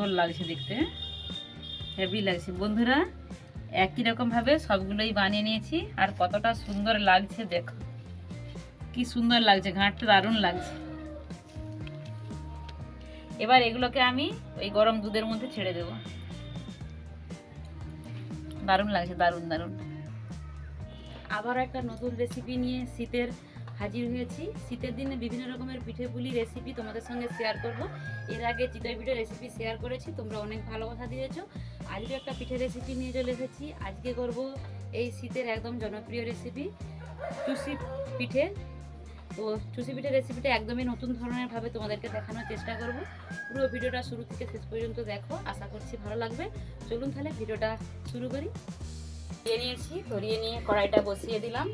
সুন্দর লাগছে দেখতে, হেভি লাগছে বন্ধুরা। একই রকম ভাবে সবগুলোই বানিয়ে নিয়েছি, আর কতটা সুন্দর লাগছে দেখো, কি সুন্দর লাগছে, ঘাঁটটা দারুণ লাগছে। এবার এগুলোকে আমি ওই গরম দুধের মধ্যে ছেড়ে দেব। দারুণ লাগছে, দারুণ দারুণ। আবার একটা নতুন রেসিপি নিয়ে শীতের হাজির হয়েছি। শীতের দিনে বিভিন্ন রকমের পিঠে পুলি রেসিপি তোমাদের সঙ্গে শেয়ার করব। এর আগে চিতই পিঠে রেসিপি শেয়ার করেছি, তোমরা অনেক ভালোবাসা দিয়েছো। আজকে একটা পিঠে রেসিপি নিয়ে চলে এসেছি। আজকে করব এই শীতের একদম জনপ্রিয় রেসিপি চুষি পিঠে। তো চুষি পিঠে রেসিপিটা একদমই নতুন ধরনের ভাবে তোমাদেরকে দেখানোর চেষ্টা করব। পুরো ভিডিওটা শুরু থেকে শেষ পর্যন্ত দেখো, আশা করছি ভালো লাগবে। চলুন তাহলে ভিডিওটা শুরু করি। ধরিয়ে নিয়েছি, ধরিয়ে নিয়ে কড়াইটা বসিয়ে দিলাম।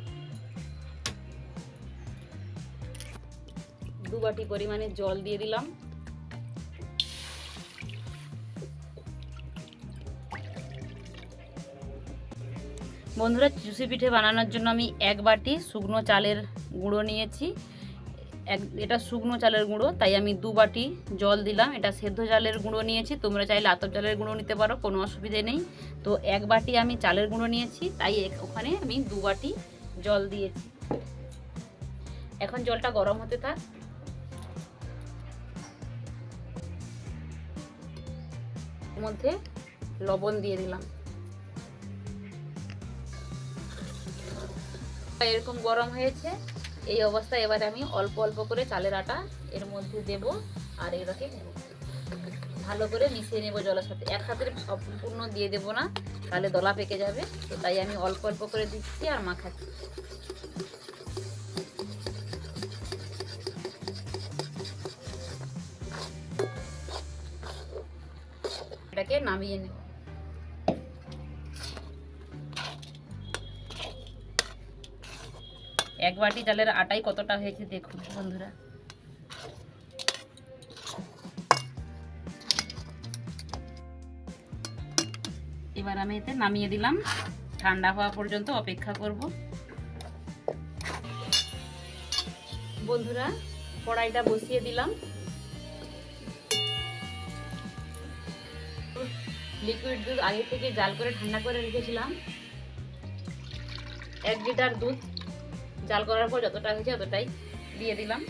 2 বাটি পরিমাণে জল দিয়ে দিলাম। বন্ধুরা, চুষি পিঠে বানানোর জন্য আমি 1 বাটি শুকনো চালের গুঁড়ো নিয়েছি। এটা শুকনো চালের গুঁড়ো, তাই আমি 2 বাটি জল দিলাম। এটা সেদ্ধ চালের গুঁড়ো নিয়েছি, তোমরা চাইলে আতপ চালের গুঁড়ো নিতে পারো, কোনো অসুবিধে নেই। তো 1 বাটি আমি চালের গুঁড়ো নিয়েছি, তাই ওখানে আমি 2 বাটি জল দিয়েছি। এখন জলটা গরম হতে থাক। এর মধ্যে লবণ দিয়ে দিলাম। এরকম গরম হয়েছে, এই অবস্থায় এবারে আমি অল্প অল্প করে চালের আটা এর মধ্যে দেব, আর এটাকে ভালো করে মিশিয়ে নেব জলের সাথে। একসাথে সম্পূর্ণ দিয়ে দেব না, তাহলে দলা পেকে যাবে। তো তাই আমি অল্প অল্প করে দিচ্ছি আর মাখাচ্ছি। এটাকে নামিয়ে নেব। এক বাটি চালের আটাই কতটা হয়েছে দেখুন বন্ধুরা। এবার আমি এতে নামিয়ে দিলাম, ঠান্ডা হওয়া পর্যন্ত অপেক্ষা করব। বন্ধুরা, কড়াইটা বসিয়ে দিলাম। লিকুইড দুধ আগে থেকে জাল করে ঠান্ডা করে রেখেছিলাম। 1 লিটার দুধ জাল করার পর যতটা হয়েছে ততটাই দিয়ে দিলাম।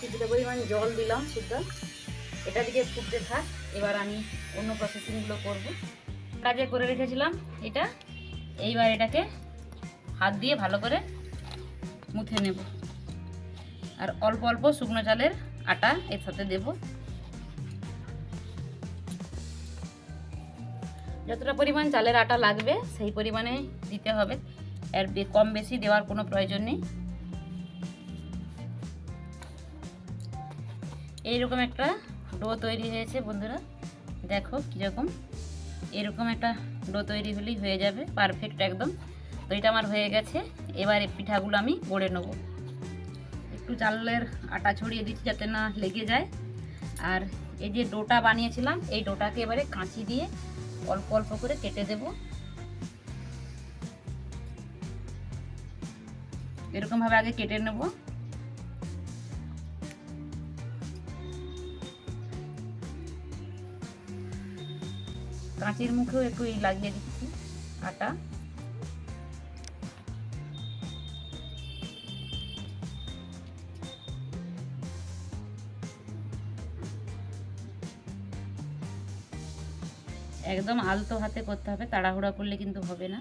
কিছুটা পরিমাণ জল দিলাম শুদ্ধ। এটা দিকে ফুটতে থাক। এবার আমি অন্য প্রসেসিংগুলো করব। কাজে করে রেখেছিলাম এটা, এইবার এটাকে হাত দিয়ে ভালো করে মুথে নেব, আর অল্প অল্প শুকনো চালের আটা এর সাথে দেব। যতটা পরিমাণ চালের আটা লাগবে সেই পরিমাণে দিতে হবে, এর কম বেশি দেওয়ার কোনো প্রয়োজন নেই। এইরকম একটা ডো তৈরি হয়েছে বন্ধুরা, দেখো কীরকম। এরকম একটা ডো তৈরি হলেই হয়ে যাবে পারফেক্ট একদম। তো এটা আমার হয়ে গেছে। এবার এই পিঠাগুলো আমি গড়ে নেব। একটু চালের আটা ছড়িয়ে দিচ্ছি যাতে না লেগে যায়। আর এই যে ডোটা বানিয়েছিলাম, এই ডোটাকে এবারে কাঁচি দিয়ে অল্প অল্প করে কেটে দেব। এরকম ভাবে আগে কেটে নেব। কাঁচির মুখেও একটু লাগিয়ে দিচ্ছি আটা। একদম আলতো হাতে করতে হবে, তাড়াহুড়া করলে কিন্তু হবে না।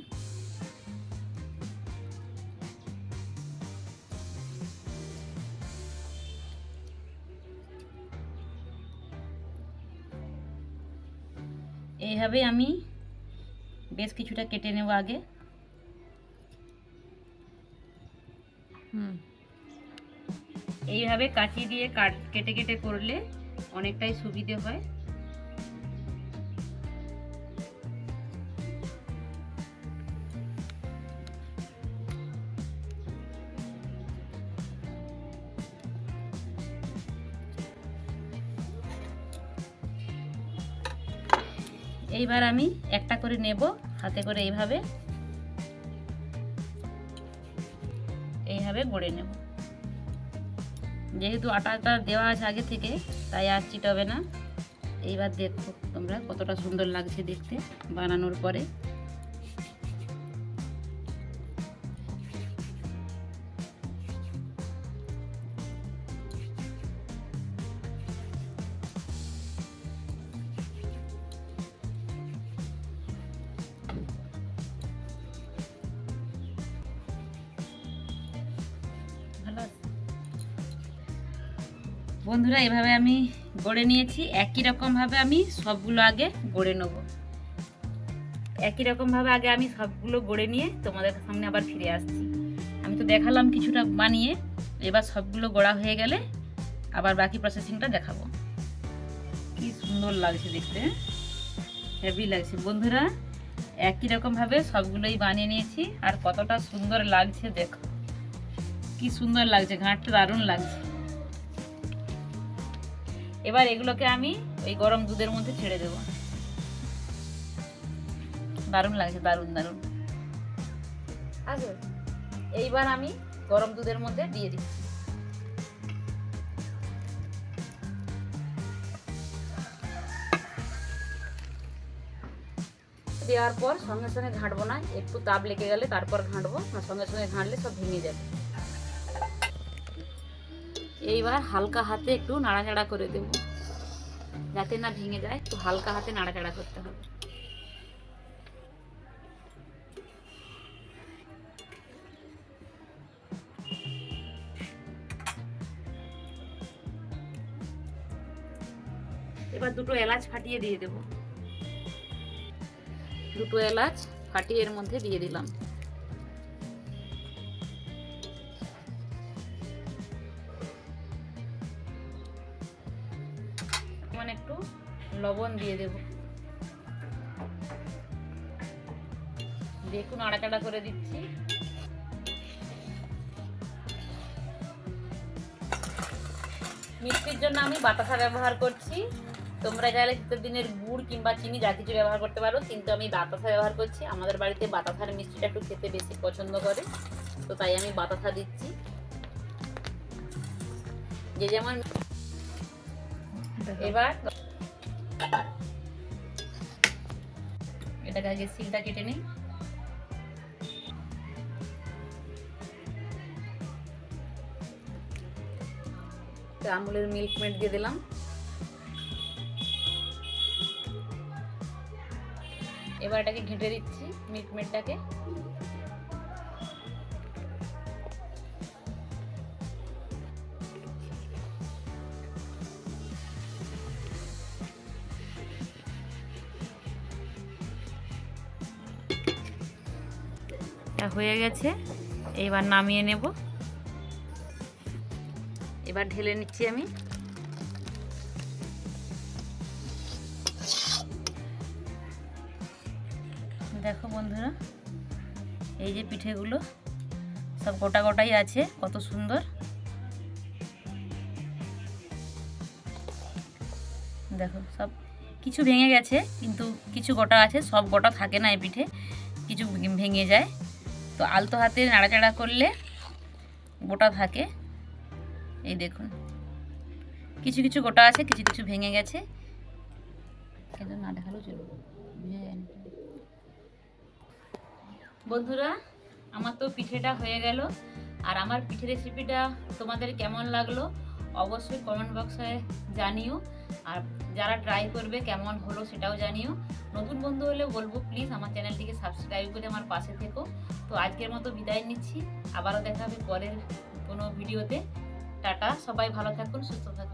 এইভাবে আমি বেশ কিছুটা কেটে নেব আগে। এইভাবে কাঁচি দিয়ে কেটে কেটে করলে অনেকটাই সুবিধে হয়। এইবার আমি একটা করে নেব হাতে করে, এইভাবে গড়ে নেব। যেহেতু আটাটা দেওয়া আছে আগে থেকে, তাই আর চিটাবে না। এইবার দেখো তোমরা কতটা সুন্দর লাগছে দেখতে বানানোর পরে। বন্ধুরা এভাবে আমি গড়ে নিয়েছি। একই রকমভাবে আমি সবগুলো আগে গড়ে নেব। একই রকমভাবে আগে আমি সবগুলো গড়ে নিয়ে তোমাদের সামনে আবার ফিরে আসছি। আমি তো দেখালাম কিছুটা বানিয়ে, এবার সবগুলো গড়া হয়ে গেলে আবার বাকি প্রসেসিংটা দেখাবো। কি সুন্দর লাগছে দেখতে, হেভি লাগছে বন্ধুরা। একই রকমভাবে সবগুলোই বানিয়ে নিয়েছি, আর কতটা সুন্দর লাগছে দেখো, কি সুন্দর লাগছে, ঘাঁটটা দারুণ লাগছে। এবার এগুলোকে আমি ওই গরম দুধের মধ্যে ছেড়ে দেব। দারুণ লাগছে, দারুণ দারুণ। আচ্ছা, এইবার আমি গরম দুধের মধ্যে দিয়ে দিচ্ছি। দেওয়ার পর সঙ্গে সঙ্গে ঘাঁটবো না, একটু তাপ লেগে গেলে তারপর ঘাঁটবো, সঙ্গে সঙ্গে ঘাঁটলে সব ভেঙে যাবে। এইবার হালকা হাতে একটু নাড়াচাড়া করে দেব, যাতে না ভেঙে যায়। একটু হালকা হাতে নাড়াচাড়া করতে হবে। এবার দুটো এলাচ ফাটিয়ে দিয়ে দেব। দুটো এলাচ ফাটিয়ে এর মধ্যে দিয়ে দিলাম। একটু লবণ দিয়ে দেব। দেখুন নাড়াচাড়া করে দিচ্ছি। মিষ্টির জন্য আমি বাতাসা ব্যবহার করছি। তোমরা চাইলে শীতের দিনের গুড় কিংবা চিনি যা কিছু ব্যবহার করতে পারো, কিন্তু আমি বাতাসা ব্যবহার করছি। আমাদের বাড়িতে বাতাসার মিষ্টিটা একটু খেতে বেশি পছন্দ করে, তো তাই আমি বাতাসা দিচ্ছি। যে যেমন। এবার এটাকে আগে সিলটা কেটে নিই। আমুলের মিল্ক মেড দিয়ে দিলাম। এবার এটাকে ঘেঁটে দিচ্ছি মিল্ক মেডটাকে। হয়ে গেছে, এইবার নামিয়ে নেব। এবার ঢেলে নিচ্ছি আমি। দেখো বন্ধুরা, এই যে পিঠেগুলো সব গোটা গোটাই আছে, কত সুন্দর। দেখো সব কিছু ভেঙে গেছে, কিন্তু কিছু গোটা আছে। সব গোটা থাকে না এই পিঠে, কিছু ভেঙে যায়। তো আলতো হাতে নাড়াচাড়া করলে গোটা থাকে। এই দেখুন, কিছু কিছু গোটা আছে, কিছু কিছু ভেঙে গেছে। কিন্তু না দেখালেও চলবে, বুঝে যায় না। বন্ধুরা, আমার তো পিঠেটা হয়ে গেল। আর আমার পিঠে রেসিপিটা তোমাদের কেমন লাগলো অবশ্যই কমেন্ট বক্সে জানিও। আর যারা ট্রাই করবে কেমন হলো সেটাও জানিও। নতুন বন্ধু হলে বলবো প্লিজ আমার চ্যানেলটিকে সাবস্ক্রাইব করে আমার পাশে থেকো। তো আজকের মতো বিদায় নিচ্ছি, আবারও দেখা হবে পরের কোনো ভিডিওতে। টাটা, সবাই ভালো থাকুন, সুস্থ থাকুন।